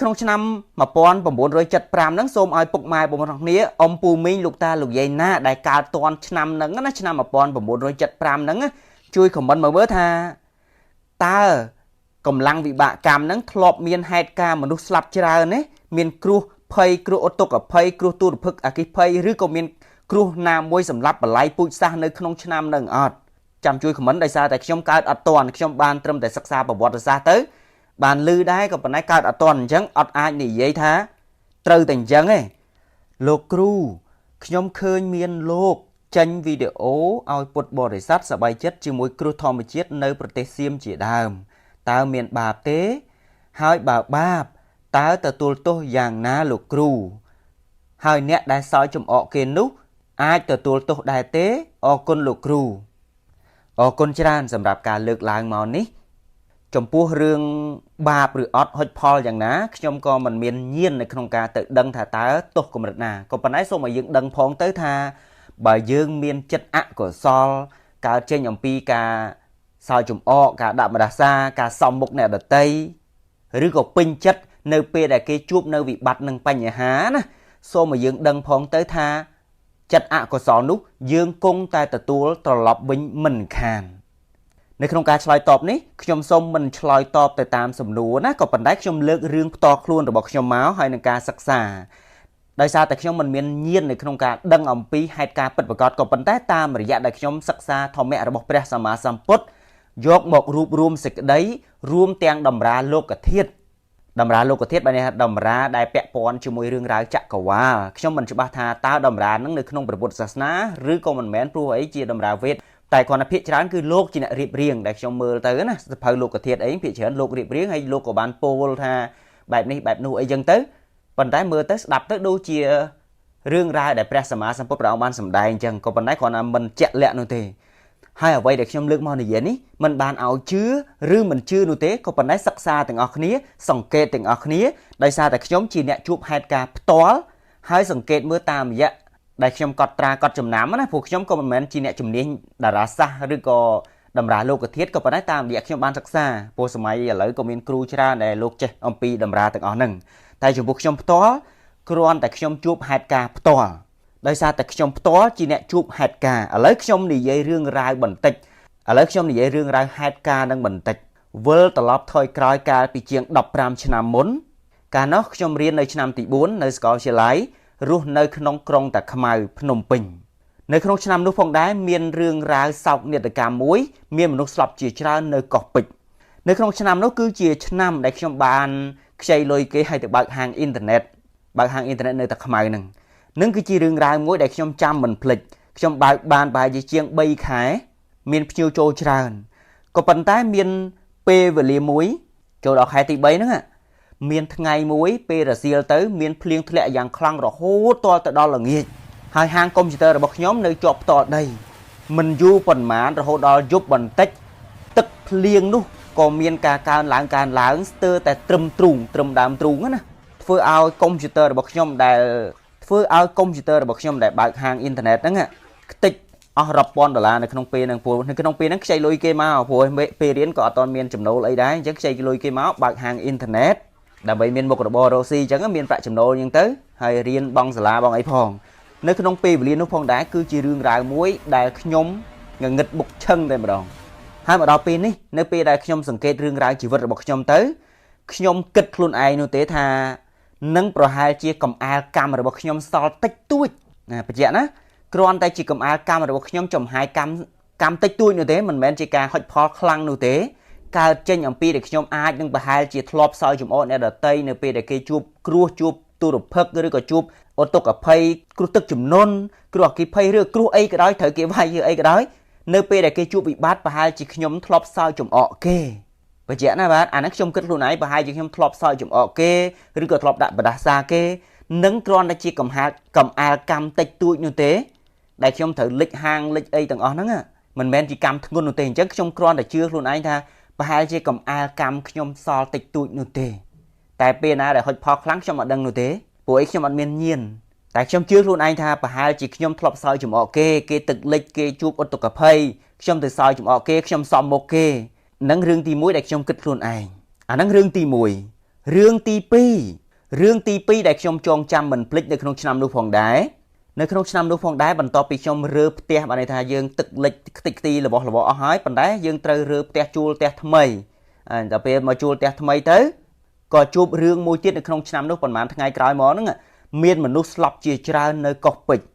ក្នុងឆ្នាំ1975ហ្នឹងសូមឲ្យពុកម៉ែបងប្អូនគ្នាអ៊ំពូមីងលោកតាលោកយាយណាដែលកើតតាន់ឆ្នាំហ្នឹងណាឆ្នាំ1975ហ្នឹងជួយខមមិនមកមើលថាតើកម្លាំងវិបាកកម្មហ្នឹងធ្លាប់មានហេតុការណ៍មនុស្សស្លាប់ច្រើនទេមានគ្រោះភ័យគ្រោះឧតុភ័យគ្រោះទូរភឹកអគ្គិភ័យឬក៏មានគ្រោះណាមួយសម្រាប់បល័យពូជសាសន៍នៅក្នុងឆ្នាំហ្នឹងអត់ចាំជួយខមមិនដោយសារតែខ្ញុំកើតអត់តាន់ខ្ញុំបានត្រឹមតែសិក្សាប្រវត្តិសាស្ត្រទៅបានលឺដែរក៏ប៉ុន្តែកើតអត់តាន់អញ្ចឹងអត់អាចនិយាយថាត្រូវតែអញ្ចឹងទេលោកគ្រូខ្ញុំឃើញមានលោកចេញវីដេអូឲ្យពុទ្ធបរិស័ទសប្បាយចិត្តជាមួយគ្រោះធម្មជាតិនៅប្រទេសសៀមជាដើមតើមានបាបទេហើយបើបាបតើទទួលទោសយ៉ាងណាលោកគ្រូហើយអ្នកដែលសើចចំអកគេនោះអាចទទួលទោសដែរទេអរគុណលោកគ្រូអរគុណច្រើនសម្រាប់ការលើកឡើងមកនេះចំពោះរឿងបាបឬអត់ហុចផលយ៉ាងណាខ្ញុំក៏មិនមានញៀននៅក្នុងការទៅដឹងថាតើទោសកម្រិតណាក៏ប៉ុន្តែសូមឲ្យយើងដឹងផងទៅថាបើយើងមានចិត្តអកុសលកើតចេញអំពីការសើចចំអកការដាក់ម្ដាសាការសំមុខអ្នកដទៃឬក៏ពេញចិត្តនៅពេលដែលគេជួបនៅវិបត្តិនឹងបញ្ហាណាសូមឲ្យយើងដឹងផងទៅថាចិត្តអកុសលនោះយើងគង់តែទទួលត្រឡប់វិញមិនខាននៅក្នុងការឆ្លើយតបនេះខ្ញុំសូមមិនឆ្លើយតបទៅតាមសំណួរណាក៏ប៉ុន្តែខ្ញុំលើករឿងផ្ទាល់ខ្លួនរបស់ខ្ញុំមកហើយនឹងការសិក្សាដោយសារតែខ្ញុំមិនមានញៀននៅក្នុងការដឹងអំពីហេតុការណ៍ពិតប្រាកដក៏ប៉ុន្តែតាមរយៈដែលខ្ញុំសិក្សាធម្មៈរបស់ព្រះសម្មាសម្ពុទ្ធយកមករួបរวมសេចក្តីរួមទាំងតម្រាលោកធាតុតម្រាលោកធាតុបានន័យថាតម្រាដែលពាក់ព័ន្ធជាមួយរឿងរ៉ាវចក្រវាលខ្ញុំមិនច្បាស់ថាតើតម្រានឹងនៅក្នុងព្រះពុទ្ធសាសនាឬក៏មិនមែនព្រោះអីជាតម្រាវេទតែគ្រាន់តែភាគច្រើនគឺលោកជាអ្នករៀបរៀងដែលខ្ញុំមើលទៅណាសភៅលោកធាតុអីភាគច្រើនលោករៀបរៀងហើយលោកក៏បានពោលថាបែបនេះបែបនោះអីចឹងទៅប៉ុន្តែមើលទៅស្ដាប់ទៅដូចជារឿងរ៉ាវដែលព្រះសម្មាសម្ពុទ្ធព្រះអង្គបានសម្ដែងចឹងក៏ប៉ុន្តែគ្រាន់តែមិនជាក់លាក់នោះទេហើយអ្វីដែលខ្ញុំលើកមកនិយាយនេះមិនបានឲ្យជឿឬមិនជឿនោះទេក៏ប៉ុន្តែសិក្សាទាំងអស់គ្នាសង្កេតទាំងអស់គ្នាដោយសារតែខ្ញុំជាអ្នកជួបហេតុការណ៍ផ្ទាល់ហើយសង្កេតមើលតាមរយៈដែលខ្ញុំកត់ត្រាកត់ចំណាំណាព្រោះខ្ញុំក៏មិនមែនជាអ្នកជំនាញតារាសាស្ត្រឬក៏តម្រាលោកធាតុក៏ប៉ុន្តែតាមរយៈខ្ញុំបានសិក្សាព្រោះសម័យឥឡូវក៏មានគ្រូច្រើនដែលលោកចេះអំពីតម្រាទាំងអស់ហ្នឹងតែចំពោះខ្ញុំផ្ទាល់គ្រាន់តែខ្ញុំជួបហេតុការណ៍ផ្ទាល់ដោយសារតែខ្ញុំផ្ទាល់ជាអ្នកជួបហេតុការណ៍ឥឡូវខ្ញុំនិយាយរឿងរ៉ាវបន្តិចឥឡូវខ្ញុំនិយាយរឿងរ៉ាវហេតុការណ៍នឹងបន្តិចវិលត្រឡប់ថយក្រោយកាលពីជាង15ឆ្នាំមុនកាលនោះខ្ញុំរៀននៅឆ្នាំទី4នៅសាកលវិទ្យាល័យរស់នៅក្នុងក្រុងតាខ្មៅភ្នំពេញនៅក្នុងឆ្នាំនោះផងដែរមានរឿងរ៉ាវសោកនាដកម្មមួយមានមនុស្សស្លាប់ជាច្រើននៅកោះពេជ្រនៅក្នុងឆ្នាំនោះគឺជាឆ្នាំដែលខ្ញុំបានខ្ចីលុយគេឲ្យទៅបើកហាងអ៊ីនធឺណិតនៅតាខ្មៅហ្នឹងនឹងគឺជារឿងរ៉ាវមួយដែលខ្ញុំចាំមិនភ្លេចខ្ញុំបើកបានប្រហែលជាង3ខែមានភ្ញៀវចូលច្រើនក៏ប៉ុន្តែមានពេលវេលាមួយចូលដល់ខែទី3ហ្នឹងមានថ្ងៃមួយពេលរសៀលទៅមានភ្លៀងធ្លាក់យ៉ាងខ្លាំងរហូតទាល់ទៅដល់ល្ងាចហើយហាងកុំព្យូទ័ររបស់ខ្ញុំនៅជាប់ផ្ទាល់ដីមិនយូរប៉ុន្មានរហូតដល់យប់បន្តិចទឹកភ្លៀងនោះក៏មានការកើនឡើងស្ទើរតែត្រឹមដើមទ្រូងណាធ្វើឲ្យកុំព្យូទ័ររបស់ខ្ញុំដែលបើកហាងអ៊ីនធឺណិតហ្នឹងខ្ទេចអស់រាប់ពាន់ដុល្លារនៅក្នុងពេលហ្នឹងព្រោះនៅក្នុងពេលហ្នឹងខ្ចីលុយគេមកព្រោះពេលរៀនក៏អត់ទាន់មានចំណូលអីដែរអញ្ចឹងខ្ចីលុយគេមកបើកហាងអ៊ីនធឺណិតដើម្បីមានមុខរបររកស៊ីអញ្ចឹងមានប្រាក់ចំណូលអញ្ចឹងទៅហើយរៀនបង់សាលាបង់អីផងនៅក្នុងពេលវេលានោះផងដែរគឺជារឿងរ៉ាវមួយដែលខ្ញុំងងឹតបុកឈឹងតែម្ដងហើយមកដល់ពេលនេះនៅពេលដែលខ្ញុំសង្កេតរឿងរ៉ាវជីវិតរបស់ខ្ញុំទៅខ្ញុំគិតខ្លួនឯងនោះទេថានឹងប្រហែលជាកំអាលកម្មរបស់ខ្ញុំសល់តិចតួចណាបញ្ជាក់ណាគ្រាន់តែជាកំអាលកម្មរបស់ខ្ញុំចំហាយកម្មតិចតួចនោះទេមិនមែនជាការហុចផលខ្លាំងនោះទេកើតចេញអំពីដែលខ្ញុំអាចនឹងប្រហែលជាធ្លាប់សើចចំអកអ្នកដតីនៅពេលដែលគេជួបគ្រោះជួបទុរភិក្សឬក៏ជួបឧតុភ័យគ្រោះទឹកជំនន់គ្រោះអគ្គិភ័យឬគ្រោះអីក៏ដោយត្រូវគេវាយអីក៏ដោយនៅពេលដែលគេជួបវិបត្តិប្រហែលជាខ្ញុំធ្លាប់សើចចំអកគេបញ្ជាក់ណាបាទអានេះខ្ញុំគិតខ្លួនឯងប្រហែលជាខ្ញុំធ្លាប់សើចចំអកគេឬក៏ធ្លាប់ដាក់បដាសាគេនឹងគ្រាន់តែជាកំអាលកម្មតិចតួចនោះទេដែលខ្ញុំត្រូវលិចហាងលិចអីទាំងអស់ហ្នឹងមិនមែនជាកម្មធ្ងន់នោះទេអញ្ចឹងខ្ញុំគ្រាន់តែជឿខ្លួនឯងថាប្រហែលជាកំអាលកម្មខ្ញុំសល់តិចតួចនោះទេតែពេលណាដែលហុចផលខ្លាំងខ្ញុំអត់ដឹងនោះទេព្រោះអីខ្ញុំអត់មានញៀនតែខ្ញុំជឿខ្លួនឯងថាប្រហែលជាខ្ញុំធ្លាប់សើចចំអកគេទឹកលិចគេជួបឧតុភ័យខ្ញុំទៅសើចចំអកគេខ្ញុំសំមុខគេនឹងរឿងទី1ដែលខ្ញុំគិតខ្លួនឯងអានឹងរឿងទី1 រឿងទី2ដែលខ្ញុំចងចាំមិនភ្លេចនៅក្នុងឆ្នាំនោះផងដែរនៅក្នុងឆ្នាំនោះផងដែរបន្ទាប់ពីខ្ញុំរើផ្ទះបានន័យថាយើងទឹកលិចខ្ទេចខ្ទីរបស់អស់ហើយប៉ុន្តែយើងត្រូវរើផ្ទះជួលផ្ទះថ្មីដល់ពេលមកជួលផ្ទះថ្មីទៅក៏ជួបរឿងមួយទៀតនៅក្នុងឆ្នាំនោះប្រហែលថ្ងៃក្រោយមកហ្នឹងមានមនុស្សស្លាប់ជាច្រើននៅកោះពេជ្រ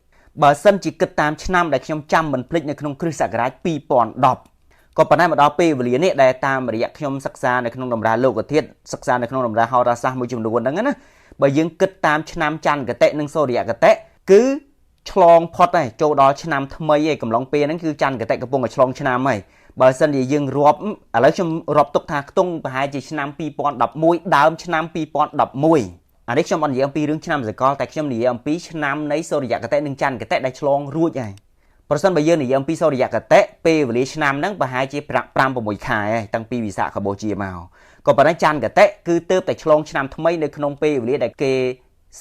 បើសិនជាគិតតាមឆ្នាំដែលខ្ញុំចាំមិនភ្លេចនៅក្នុងគ្រិស្តសករាជ2010ក៏ប៉ុន្តែមកដល់ពេលវេលានេះដែលតាមរយៈខ្ញុំសិក្សានៅក្នុងតម្រាលោកធាតុសិក្សានៅក្នុងតម្រាហោរាសាស្ត្រមួយចំនួនហ្នឹងណាបើយើងគិតតាមឆ្នាំច័ន្ទគតិនិងសូរ្យគតិគឺឆ្លងផុតហើយចូលដល់ឆ្នាំថ្មីហើយកំឡុងពេលហ្នឹងគឺច័ន្ទគតិកំពុងតែឆ្លងឆ្នាំហើយបើសិនជាយើងរាប់ឥឡូវខ្ញុំរាប់ទុកថាខ្ទង់ប្រហែលជាឆ្នាំ2011ដើមឆ្នាំ2011អានេះខ្ញុំអត់និយាយអំពីរឿងឆ្នាំសកលតែខ្ញុំនិយាយអំពីឆ្នាំនៃសូរ្យគតិនិងច័ន្ទគតិដែលឆ្លងរួចហើយប្រសិនបើយើងនិយាយអំពីសូរ្យគតិពេលវេលាឆ្នាំហ្នឹងប្រហែលជា5-6 ខែហើយតាំងពីវិសាខបូជាមកក៏ប៉ុន្តែច័ន្ទគតិគឺទើបតែឆ្លងឆ្នាំថ្មីនៅក្នុងពេលវេលាដែលគេ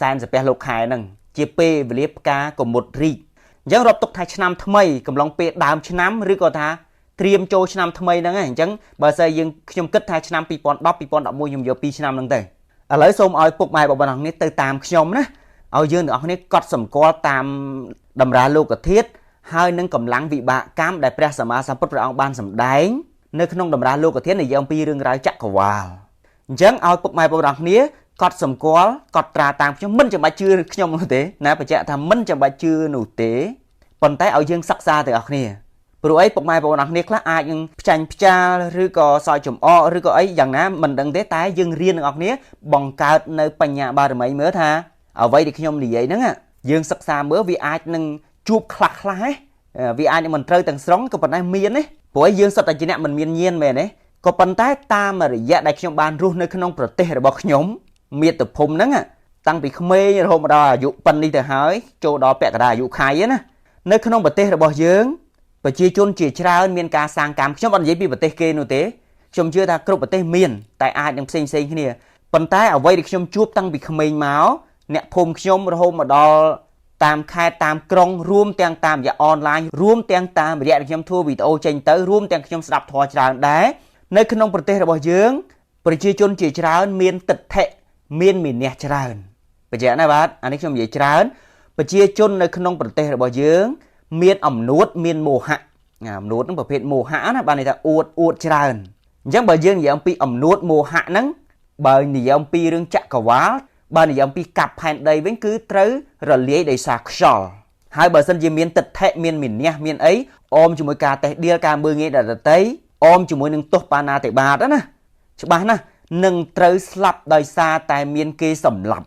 សែនសាពះលោកខែហ្នឹងជាពេលវេលាផ្កាកមុតរីកអញ្ចឹងរាប់ទុកថាឆ្នាំថ្មីកំឡុងពេលដើមឆ្នាំឬក៏ថាត្រៀមចូលឆ្នាំថ្មីហ្នឹងឯងអញ្ចឹងបើសិនយើងខ្ញុំគិតថាឆ្នាំ2010 2011ខ្ញុំយក2ឆ្នាំហ្នឹងទៅឥឡូវសូមឲ្យពុកម៉ែបងប្អូនគ្នាទៅតាមខ្ញុំណាឲ្យយើងទាំងអស់គ្នាកត់សម្គាល់តាមតម្រាលោកធាតុហើយនឹងកម្លាំងវិបាកកម្មដែលព្រះសម្មាសម្ពុទ្ធព្រះអង្គបានសម្ដែងនៅក្នុងតម្រាលោកធាតុនិយាយអំពីរឿងរ៉ាវចក្រវាឡអញ្ចឹងឲ្យពុកម៉ែបងប្អូនគ្នាកត់សម្គាល់កត់ត្រាតាមខ្ញុំមិនចាំបាច់ជឿខ្ញុំនោះទេណាបញ្ជាក់ថាមិនចាំបាច់ជឿនោះទេប៉ុន្តែឲ្យយើងសិក្សាទាំងអស់គ្នាព្រោះអីពុកម៉ែបងប្អូនគ្នាខ្លះអាចនឹងផ្ចាញ់ផ្ចាលឬក៏សើចចំអកឬក៏អីយ៉ាងណាមិនដឹងទេតែយើងរៀនទាំងអស់គ្នាបង្កើតនៅបញ្ញាបារមីមើលថាអ្វីដែលខ្ញុំនិយាយហ្នឹងយើងសិក្សាមើលវាអាចនឹងជួបខ្លះវាអាចនឹងមិនត្រូវទាំងស្រុងក៏ប៉ុន្តែមានទេព្រោះយើងសុទ្ធតែជាអ្នកមិនមានញាណមែនទេក៏ប៉ុន្តែតាមរយៈដែលខ្ញុំបានរស់នៅក្នុងប្រទេសរបស់ខ្ញុំមាតុភូមិហ្នឹងតាំងពីក្មេងរហូតមកដល់អាយុប៉ុណ្នេះទៅហើយចូលដល់ពាក់កណ្ដាលអាយុខៃណានៅក្នុងប្រទេសរបស់យើងប្រជាជនជាច្រើនមានការសាងកម្មខ្ញុំអត់និយាយពីប្រទេសគេនោះទេខ្ញុំជឿថាគ្រប់ប្រទេសមានតែអាចនឹងផ្សេងគ្នាប៉ុន្តែអ្វីដែលខ្ញុំជួបតាំងពីក្មេងមកអ្នកភូមិខ្ញុំរហូតមកដល់តាមខេត្តតាមក្រុងរួមទាំងតាមរយៈអនឡាញរួមទាំងតាមរយៈដែលខ្ញុំធ្វើវីដេអូចេញទៅរួមទាំងខ្ញុំស្ដាប់ធម៌ច្រើនដែរនៅក្នុងប្រទេសរបស់យើងប្រជាជនជាច្រើនមានទិដ្ឋិមានមេនះច្រើនបញ្ជាក់ណាបាទអានេះខ្ញុំនិយាយច្រើនប្រជាជននៅក្នុងប្រទេសរបស់យើងមានអំនួតមានមោហៈអំនួតហ្នឹងប្រភេទមោហៈណាបានន័យថាអួតច្រើនអញ្ចឹងបើយើងនិយាយអំពីអំនួតមោហៈហ្នឹងបើនិយាយអំពីរឿងចក្រវាឡបើនិយាយអំពីកាប់ផែនដីវិញគឺត្រូវរលាយដោយសារខ្យល់ហើយបើសិនជាមានទិដ្ឋិមានមេនះមានអីអមជាមួយការតេះដៀលការមើងងាយដល់ដតីអមជាមួយនឹងទោសបាណាតិបាតណាច្បាស់ណាស់នឹងត្រូវស្លាប់ដោយសារតែមានគេសម្លាប់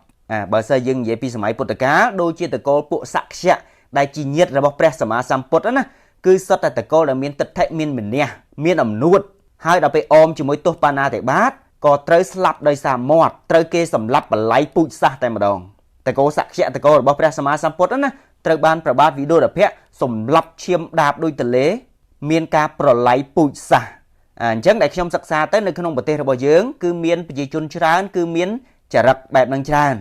បើសិនយើងនិយាយពីសម័យពុទ្ធកាលដូចជាតកូលពួកសក្យៈដែលជាញាតិរបស់ព្រះសម្មាសម្ពុទ្ធណាគឺសុទ្ធតែតកូលដែលមានទិដ្ឋិមានមេនះមានអំនួតហើយដល់ពេលអមជាមួយទោសបាណាតិបាតក៏ត្រូវស្លាប់ដោយសារមាត់ត្រូវគេសម្លាប់បល័យពូជសាសតែម្ដងតកូលសក្យៈតកូលរបស់ព្រះសម្មាសម្ពុទ្ធណាត្រូវបានប្របាទវិดุរភៈសម្លាប់ឈាមដាបដោយទលេមានការប្រល័យពូជសាសអញ្ចឹងដែលខ្ញុំសិក្សាទៅនៅក្នុងប្រទេសរបស់យើងគឺមានប្រជាជនច្រើនគឺមានចរិតបែបហ្នឹងច្រើន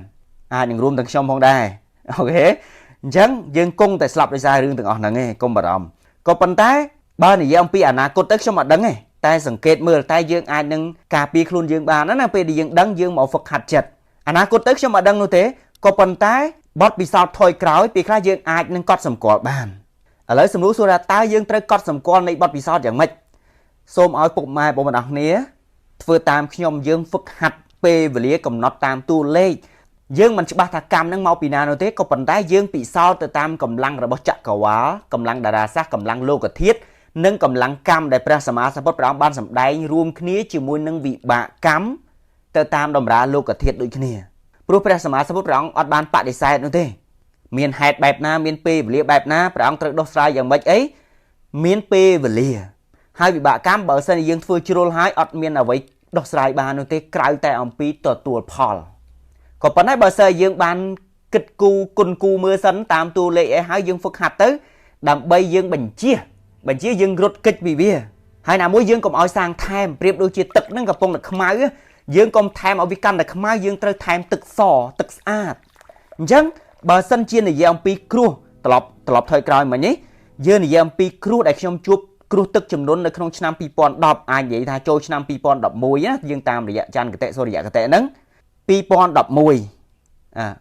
អាចនឹងរួមទាំងខ្ញុំផងដែរអូខេអញ្ចឹងយើងគង់តែស្លាប់ដោយសាររឿងទាំងអស់ហ្នឹងឯងកុំបារម្ភក៏ប៉ុន្តែបើនិយាយអំពីអនាគតទៅខ្ញុំអត់ដឹងទេតែសង្កេតមើលតែយើងអាចនឹងការពារខ្លួនយើងបានណាពេលដែលយើងដឹងយើងមកហ្វឹកហាត់ចិត្តអនាគតទៅខ្ញុំអត់ដឹងនោះទេក៏ប៉ុន្តែបទពិសោធន៍ថយក្រោយពេលខ្លះយើងអាចនឹងកត់សម្គាល់បានឥឡូវសំណួរសួរថាតើយើងត្រូវកត់សម្គាល់នៃបទពិសោធន៍យ៉ាងម៉េចសូមឲ្យពុកម៉ែបងប្អូនគ្នាធ្វើតាមខ្ញុំយើងហ្វឹកហាត់ពេលវេលាកំណត់តាមតួលេខយើងមិនច្បាស់ថាកម្មនឹងមកពីណានោះទេក៏ប៉ុន្តែយើងពិសោធន៍ទៅតាមកម្លាំងរបស់ចក្រវាឡកម្លាំងតារាសាស្ត្រកម្លាំងលោកធាតុនិងកម្លាំងកម្មដែលព្រះសម្មាសម្ពុទ្ធព្រះអង្គបានសម្ដែងរួមគ្នាជាមួយនឹងវិបាកកម្មទៅតាមតម្រាលោកធាតុដូចគ្នាព្រោះព្រះសម្មាសម្ពុទ្ធព្រះអង្គអត់បានបដិសេធនោះទេមានហេតុបែបណាមានពេលវេលាបែបណាព្រះអង្គត្រូវដោះស្រាយយ៉ាងម៉េចអីមានពេលវេលាហើយវិបាកកម្មបើសិនជាយើងធ្វើជ្រុលហើយអត់មានអ្វីដោះស្រាយបាននោះទេក្រៅតែអំពីទទួលផលក៏ប៉ុន្តែបើសិនយើងបានគិតគូគុណគូមើលសិនតាមតួលេខអីហើយយើងហ្វឹកហាត់ទៅដើម្បីយើងបញ្ជាយើងរត់គេចពីវាហើយណាមួយយើងកុំឲ្យសាងថែមប្រៀបដូចជាទឹកហ្នឹងកំពុងតែខ្មៅយើងកុំថែមឲ្យវាកាន់តែខ្មៅយើងត្រូវថែមទឹកសទឹកស្អាតអញ្ចឹងបើសិនជានិយាយអំពីគ្រោះត្រឡប់ថយក្រោយមិញនេះយើងនិយាយអំពីគ្រោះដែលខ្ញុំជួបគ្រោះទឹកជំនន់នៅក្នុងឆ្នាំ2010អាចនិយាយថាចូលឆ្នាំ2011ណាយើងតាមរយៈច័ន្ទគតិសូរ្យគតិហ្នឹង 2011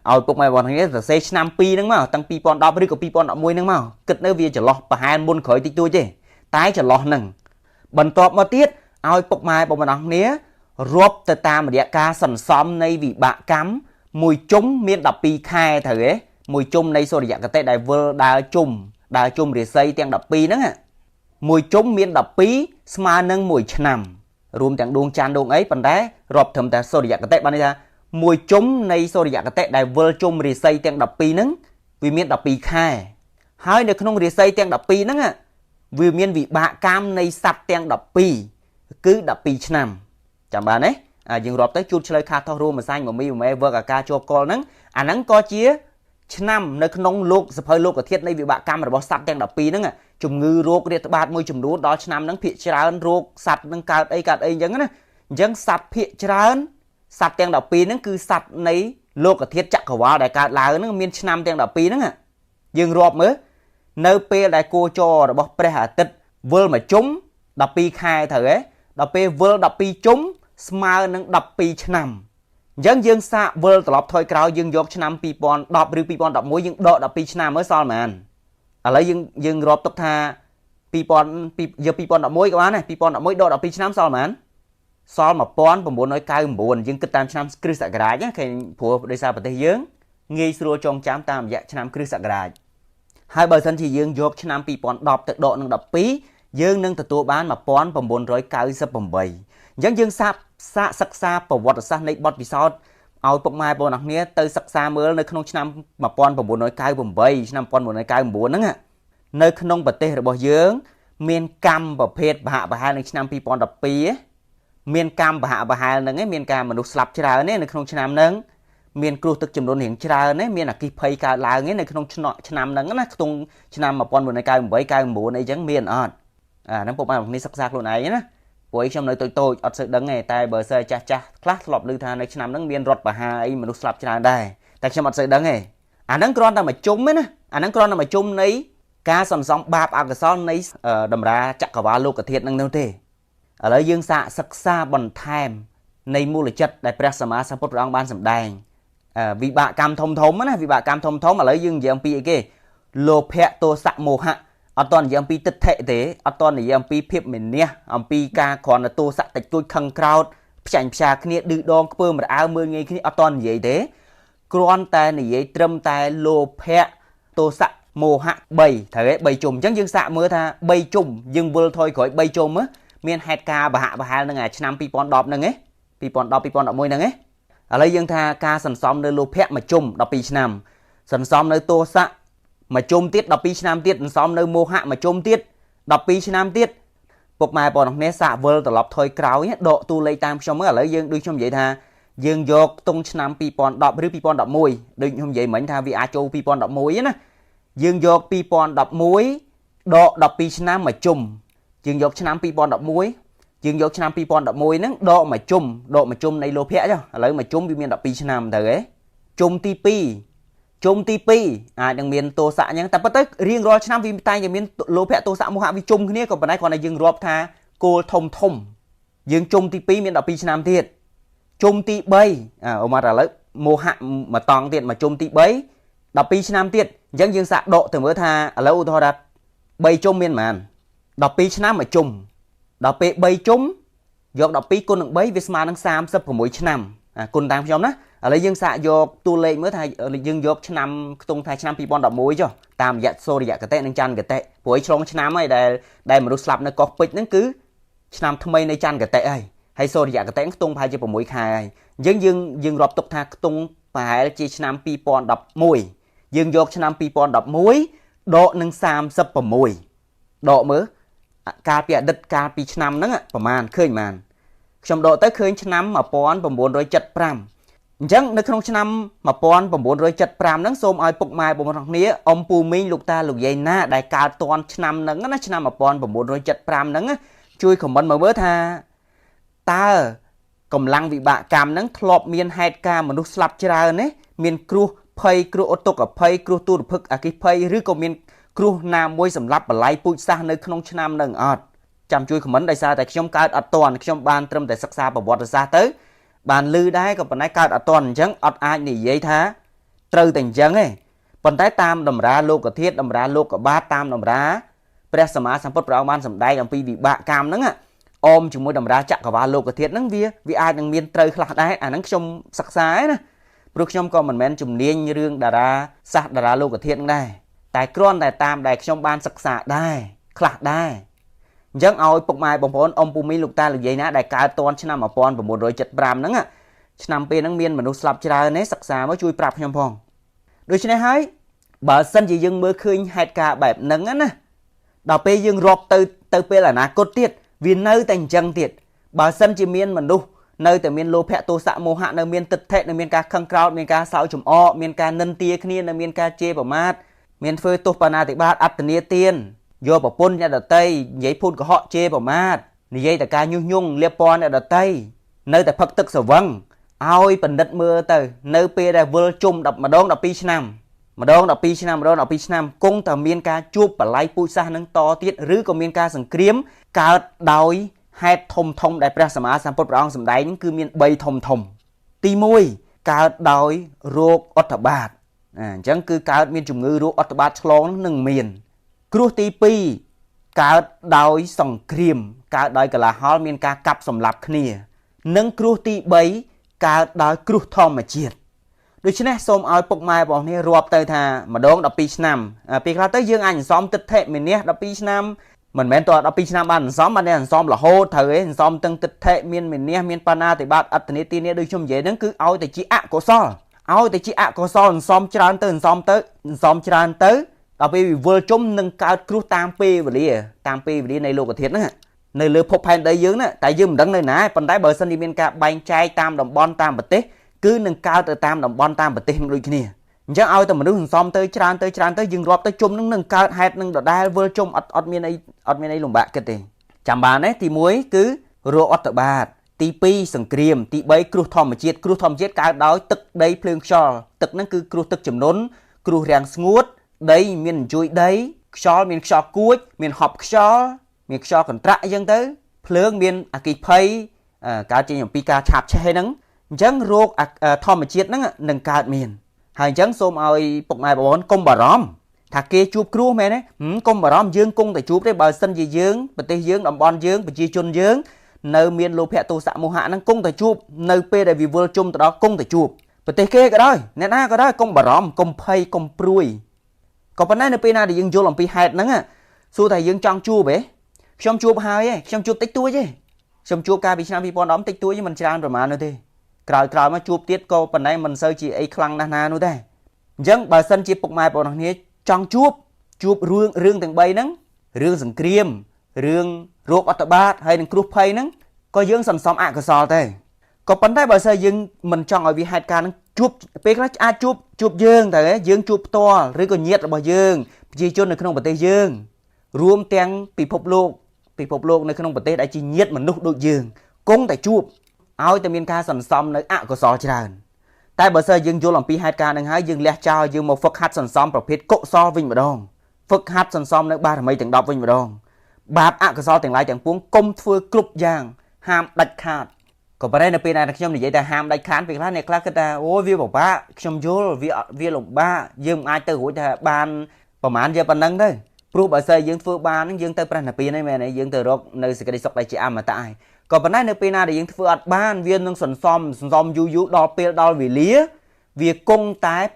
ឲ្យពុកម៉ែបងប្អូនសរសេរឆ្នាំ2ហ្នឹងមកតាំង2010ឬក៏2011ហ្នឹងមកគិតនៅវាចន្លោះប្រហែលមុនក្រោយតិចតួចទេតែចន្លោះហ្នឹងបន្ទាប់មកទៀតឲ្យពុកម៉ែបងប្អូនគ្នារាប់ទៅតាមរយៈការសន្សំនៃវិបាកកម្មមួយជុំមាន12ខែត្រូវទេមួយជុំនៃសូរិយគតិដែលវិលដើរជុំរាសីទាំង12ហ្នឹងមួយជុំមាន12ស្មើនឹង1ឆ្នាំរួមទាំងដួងច័ន្ទដួងអីប៉ុន្តែរាប់ត្រឹមតែសូរិយគតិបានន័យថាមួយជុំនៃសូរិយគតិដែលវិលជុំរាសីទាំង12ហ្នឹងវាមាន12ខែហើយនៅក្នុងរាសីទាំង12ហ្នឹងវាមានវិបាកកម្មនៃសត្វទាំង12គឺ12ឆ្នាំចាំបានទេយើងរាប់ទៅជួបឆ្លើយខាតថោះរួមម្សាញ់មមីម៉ែវើកអាការជាប់កលហ្នឹងអាហ្នឹងក៏ជាឆ្នាំនៅក្នុងលោកសភៅលោកធាតុនៃវិបាកកម្មរបស់សត្វទាំង12ហ្នឹងជំងឺរោគរាតត្បាតមួយចំនួនដល់ឆ្នាំហ្នឹងភាគច្រើនរោគសត្វហ្នឹងកើតអីអញ្ចឹងណាអញ្ចឹងសត្វភាគច្រើនសត្វទាំង12ហ្នឹងគឺសត្វនៃលោកធាតុចក្រវាឡដែលកើតឡើងហ្នឹងមានឆ្នាំទាំង12ហ្នឹងយើងរាប់មើលនៅពេលដែលគោចររបស់ព្រះអាទិត្យវិលមកជុំ12ខែត្រូវទេដល់ពេលវិល12ជុំស្មើនឹង12ឆ្នាំអញ្ចឹងយើងសាកវិលត្រឡប់ថយក្រោយយើងយកឆ្នាំ2010ឬ2011យើងដក12ឆ្នាំមើលសល់ប៉ុន្មានឥឡូវយើងរាប់ទុកថា2000យក2011ក៏បានដែរ2011ដក12ឆ្នាំសល់ប៉ុន្មានសល់1999យើងគិតតាមឆ្នាំគ្រិស្តសករាជឃើញព្រោះដោយសារប្រទេសយើងងាយស្រួលចងចាំតាមរយៈឆ្នាំគ្រិស្តសករាជហើយបើសិនជាយើងយកឆ្នាំ2010ទៅដកនឹង12យើងនឹងទទួលបាន1998អញ្ចឹងយើងសាកសិក្សាប្រវត្តិសាស្ត្រនៃបទពិសោធន៍ឲ្យពុកម៉ែបងប្អូនគ្នាទៅសិក្សាមើលនៅក្នុងឆ្នាំ1998ឆ្នាំ1999ហ្នឹងនៅក្នុងប្រទេសរបស់យើងមានកម្មប្រភេទបហៈបហែលនៅឆ្នាំ2012មានកម្មបហៈបហែលហ្នឹងមានការមនុស្សស្លាប់ច្រើននៅក្នុងឆ្នាំហ្នឹងមានគ្រោះទឹកជំនន់រៀងច្រើនមានអគ្គិភ័យកើតឡើងនៅក្នុងឆ្នាំហ្នឹងណាក្នុងឆ្នាំ1998 99អីចឹងមានអត់ហ្នឹងពុកម៉ែបងប្អូនសិក្សាខ្លួនឯងណាព្រោះខ្ញុំនៅតូចអត់សូវដឹងទេតែបើសិនចាស់ខ្លះធ្លាប់ឮថានៅឆ្នាំហ្នឹងមានរដ្ឋបហាអីមនុស្សស្លាប់ច្រើនដែរតែខ្ញុំអត់សូវដឹងទេអាហ្នឹងគ្រាន់តែមកជុំទេណាអាហ្នឹងគ្រាន់តែមកជុំនៃការសន្សំបាបអកុសលនៃតម្រាចក្រវាឡលោកធាតុហ្នឹងទេឥឡូវយើងសាកសិក្សាបន្ថែមនៃមូលចិត្តដែលព្រះសម្មាសម្ពុទ្ធព្រះអង្គបានសម្ដែងវិបាកកម្មធំណាវិបាកកម្មធំឥឡូវយើងនិយាយអំពីអីគេលោភៈទោសៈមោហៈអត់តនិយាយអំពីទិដ្ឋិទេអត់តនិយាយអំពីភាពមេនះអំពីការគ្រាន់តែទោសៈតិចតួចខឹងក្រោធផ្ចាញ់ផ្សាគ្នាឌឺដងខ្ពើមរអើមើលងាយគ្នាអត់តនិយាយទេគ្រាន់តែនិយាយត្រឹមតែលោភៈទោសៈមោហៈ3ត្រូវទេ3ជុំអញ្ចឹងយើងសាកមើលថា3ជុំយើងវិលថយក្រោយ3ជុំមានហេតុការបហៈបហែលនឹងឆ្នាំ2010ហ្នឹងឯង2010 2011ហ្នឹងឯងឥឡូវយើងថាការសន្សំនៅលោភៈមួយជុំ12ឆ្នាំសន្សំនៅទោសៈមួយជុំទៀត12ឆ្នាំទៀតសន្សំនៅមោហៈមួយជុំទៀត12ឆ្នាំទៀតពុកម៉ែបងប្អូនគ្នាសាកវិលត្រឡប់ថយក្រោយដកតួលេខតាមខ្ញុំមើលឥឡូវយើងដូចខ្ញុំនិយាយថាយើងយកទង់ឆ្នាំ2010ឬ2011ដូចខ្ញុំនិយាយមិញថាវាអាចចូល2011ណាយើងយក2011ដក12ឆ្នាំមួយជុំយើងយកឆ្នាំ2011យើងយកឆ្នាំ2011ហ្នឹងដកមួយជុំនៃលោភៈចុះឥឡូវមួយជុំវាមាន12ឆ្នាំទៅហ៎ជុំទី2អាចនឹងមានទោសៈអញ្ចឹងតែប៉ុន្តែរៀងរាល់ឆ្នាំវាតែងតែមានលោភៈទោសៈមោហៈវាជុំគ្នាក៏ប៉ុន្តែគ្រាន់តែយើងរាប់ថាគោលធំយើងជុំទី2មាន12ឆ្នាំទៀតជុំទី3អូមកឥឡូវមោហៈមួយតង់ទៀតមកជុំទី3 12ឆ្នាំទៀតអញ្ចឹងយើងសាកដកទៅមើលថាឥឡូវឧទាហរណ៍ថា3ជុំមានប៉ុន្មាន12ឆ្នាំមួយជុំដល់ពេល3ជុំយក12គុណនឹង3វាស្មើនឹង36ឆ្នាំគុណតាមខ្ញុំណាឥឡូវយើងសាកយកតួលេខមើលថាយើងយកឆ្នាំខ្ទង់ថាឆ្នាំ2011ចុះតាមរយៈសូរិយគតិនិងច័ន្ទគតិព្រោះឆ្លងឆ្នាំហើយដែលមនុស្សស្លាប់នៅកោះពេជ្រហ្នឹងគឺឆ្នាំថ្មីនៃច័ន្ទគតិហើយសូរិយគតិខ្ទង់ប្រហែលជា6ខែហើយអញ្ចឹងយើងរាប់ទុកថាខ្ទង់ប្រហែលជាឆ្នាំ2011យើងយកឆ្នាំ2011ដកនឹង36ដកមើលកាលពីអតីតកាលពីឆ្នាំហ្នឹងប្រហែលឃើញប៉ុន្មានខ្ញុំដកទៅឃើញឆ្នាំ1975អញ្ចឹងនៅក្នុងឆ្នាំ1975ហ្នឹងសូមឲ្យពុកម៉ែបងប្អូនគ្នាអ៊ំពូមីងលោកតាលោកយាយណាដែលកើតតាន់ឆ្នាំហ្នឹងណាឆ្នាំ1975ហ្នឹងជួយខមមិនមកមើលថាតើកម្លាំងវិបាកកម្មហ្នឹងធ្លាប់មានហេតុការណ៍មនុស្សស្លាប់ច្រើនទេមានគ្រោះភ័យគ្រោះឧតុកភ័យគ្រោះទូរភឹកអគ្គិភ័យឬក៏មានគ្រោះណាមួយសម្រាប់បល័យពូជសាសនៅក្នុងឆ្នាំហ្នឹងអត់ចាំជួយខមមិនដោយសារតែខ្ញុំកើតអត់តាន់ខ្ញុំបានត្រឹមតែសិក្សាប្រវត្តិសាស្ត្រទៅ bàn lư đái còn nãy cao đã toàn chẳng ọt ai nỉ giấy thá trừ tình chẳng ấy còn tái tam đầm ra lô cả thiết đầm ra lô cả ba tam đầm ra bây giờ mà sang phật bảo ban sầm đai làm pi bị bạ cam nắng à ôm chúng môi đầm ra chặt cả ba lô cả thiết nắng vì ai đang miên trừ khạc đái nắng trong sắc sái nè bực trong con mình men chùm niên như riêng đà ra sạt đà ra lô cả thiết đây tại cron tại tam đại trong ban sắc sạ đây khạc đây chẳng ao bọc mai bồng phốn ông Pumi lục ta là vậy nè đại ca toàn năm mà pon và một rồi chật bram nắng à năm pe nắng miên mà nó slap chra nấy sắc sà mới chui prap trong phong đôi chân này hái bà sân chỉ dừng mưa khơi hai ca bẹp nắng á nè đào pe dừng rọp từ pe là ná cốt tiệt vì nơi thành chân tiệt bà sân chỉ miên mà đu nơi từ miên lô phe tô xạ mô hạ nơi miên tịch thệ nơi miên ca khăng cao miên ca sáu chùm o miên ca nân tia kia nơi miên ca chê bảo mát miên phơi tô pana tị bát ắt nia tiên vô bảo pôn nhà đợt tây giấy phun của họ chê bảo mát nì dây tại ca nhung nhung liệp pon nhà đợt tây nơi tại phật tức sở vâng ôi phần đất mưa từ nơi pe đã vơ chung đập mà đón đập pi năm mà đón đập pi năm mà đón đập pi năm cung tờ miên ca chụp và lấy pui sa nâng to tiết rứ còn miên ca sừng kiếm cao đói hai thông thông đại pra sama sang phật bảo sầm đánh cứ miên bay thông thông ti môi cao đói ruột ớt bát chẳng cứ cao miên chủng ngư ruột ớt bát chlong nâng miên cua ti pi cao đói sòng kiếm cao đói cả là hall miên ca cặp sầm lạp khnia nâng cua ti bay cao đói cua thom mà chiết đối chứ này xôm ao bọc mai bọn này rộp tới thà mà đón đập pi năm pi ra tới dương anh xóm tịch thệ mình nhé đập pi năm mình men to đập pi năm ban xóm ban này xóm là hô thời ấy xóm từng tịch thệ mình nhé miền pana thì bạn ắt này tin nhé đôi chung dễ nó cứ ao thì chỉ ạ của so ao thì chỉ ạ của so xóm tràn tới xóm tràn tới đập pi vừa chung nâng cao cua tam pi về đi này luôn có thiệt nữa nơi lừa phục hành đây dưới nữa tại dương mình đăng nơi nãy phần đáy bờ sân đi miền cả bánh trai tam đồng bon tam bật tết cứ nâng cao từ tam đồng bon tam bật tết đôi kia chẳng ao tụi mình đứng xóm tới tràn tới dừng rọp tới chung nâng cao hạt nâng đỏ đai vơ chung ọt miền ấy lùng bạc cái tiền chạm bàn ấy thì muối cứ rô ọt tự bạc tí pi sừng kiềm tí bấy cừu thom chết cao đói tức đấy phượng cho tức nó cứ cừu tức chấm nón cừu ràng nguốt đấy miền chui đấy cho miền cho cuối miền họp cho còn trại dân tới phượng miền kỳ phây cá trên những pika chạp che nắng chẳng rô thom chết nó nâng cao miền hai chẳng xôm ơi bọc mai bọn công bà róm thà kia chụp cừu mẹ đấy công bà róm dương cung tại chụp đấy bờ sân gì dương bờ tây dương đồng bon dương bờ chi chun dương nơi miền lô phe tô xạ mô hạ năng cung tại chụp nơi pe đại vì vừa chung từ đó cung tại chụp bờ tây kia cái đó nè na cái đó công bà róm công phay công pruy còn bên này nơi pe na thì dương vô làm pi hạt nắng à xu thầy dương trong chụp ấy trong chụp hai ấy trong chụp tích tuổi chứ trong chụp ca bị nam bị bọn đóm tích tuổi nhưng mình trang rồi mà nữa thì cào mà chụp tiết cô bên này mình sơ chỉ ấy khăng na nữa đây chẳng bà sân chỉ bọc mai bọn thằng này trong chụp rương từng bay nắng rương sừng kiềm rương ruột ọt bát hay là cướp phay nắng có dương sầm xóm ạ cái sò thế có vấn đề bà sơ dương mình chọn ở vì hai ca nắng chụp pe cái chụp dương thế dương chụp to rồi còn nhiệt là bà dương chỉ chôn ở trong bờ tây dương rùm tiếng bị phục lục nơi trong bờ tây đã chỉ nhiệt mà nút đội dương cũng tại chụp áo tại miền ca sầm xóm nơi ạ cái sò tràn tại bà sơ dương vô làm pi hai ca đang hái dương lẹ trao dương một phật hạt sầm xóm bảo phết cộ so vinh mà đong phật hạt sầm xóm nơi ba mấy tiếng đọc vinh mà đong bạp ạ cái so tiếng lại chẳng puống công phơi club giang ham đạch khát còn bên đây là bên này trong này vậy ta ham đạch khát việc lá này khác cái ta ôi vi bảo ba trong vô vi lục ba dương ai từ hối ta ban bảo mãn giờ ban nâng đấy pro bà xây dương phơi ba nó dương tới bên này bên này mẹ này dương từ đó nơi sẽ đi sọc đại chị am mà tại còn bên này là bên này dương phơi ban viên nâng sần xóm du đo pe đo vì lía việc công tái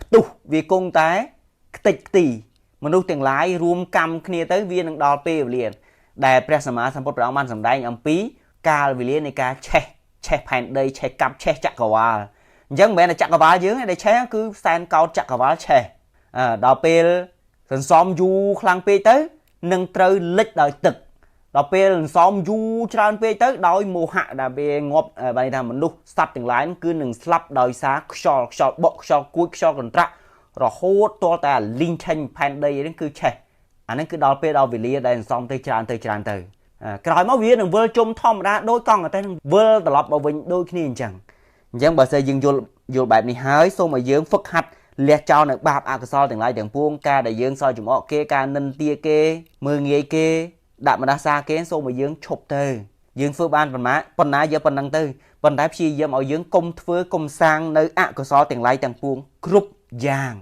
tịch tỷ mà nô tiếng lái rùm cầm kia tới viên nâng đo pe liền đạiประสมาสัมพุทธเรามันสำได้อัมพีกาลวิเลียในการแช่แผ่นได้แช่กับแช่จักรวาลยังแม้ในจักรวาลเยอะในแช่คือแซนเกาจักรวาลแช่ดาวเปลสันซ้อมยูคลังเปtớiหนึ่งเตยเล็กดอยตึกดาวเปลซ้อมยูชานเปtớiดอยโมหะดาวเปงบใบทำมันลุกสับถึงหลายคือหนึ่งสลับดอยซาชอลบกชอลกุยชอลกันตระรอโคตรตัวแต่ลิงเชนแผ่นได้นั่นคือแช่อันนั้นคือดาวเปดาววิเลียได้ซ้อมเตยจานเตยกลายมาเวียนหนึ่งเวอร์จมท่อมได้โดยกล้องแต่เวอร์ตลอดมาวิ่งโดยขี้จังยังบ่ใส่ยิงโยนแบบนี้หายส่งมาเยื้องฝึกหัดเลี้ยเจ้าหนึ่งบาปอากาศถึงหลายอย่างพวงกาได้เยื้องซอยจุ่มออกเกการนันเตียเกมือเงยเกดับมาดาซาเกส่งมาเยื้องฉบเตยเยื้องฝึกบ้านปัญหาเยอะปัญญังเตย ប៉ុន្តែព្យាយាមឲ្យយើងកុំធ្វើកុំសាងនៅអកុសលទាំងឡាយទាំងពួងគ្រប់យ៉ាង